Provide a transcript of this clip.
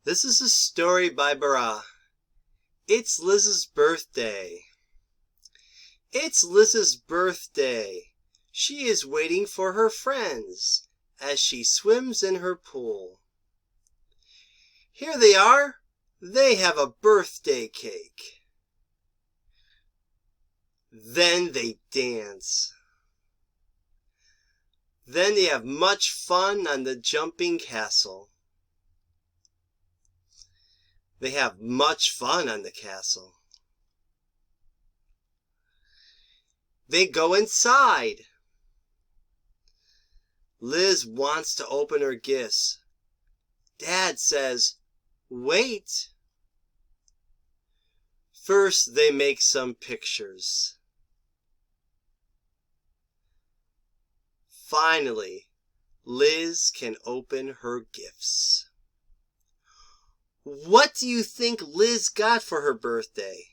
This is a story by Barachah. It's Liz's birthday. It's Liz's birthday. She is waiting for her friends as she swims in her pool. Here they are. They have a birthday cake. Then they dance. Then they have much fun on the jumping castle. They have much fun on the castle. They go inside. Liz wants to open her gifts. Dad says, "Wait." First, they make some pictures. Finally, Liz can open her gifts. What do you think Liz got for her birthday?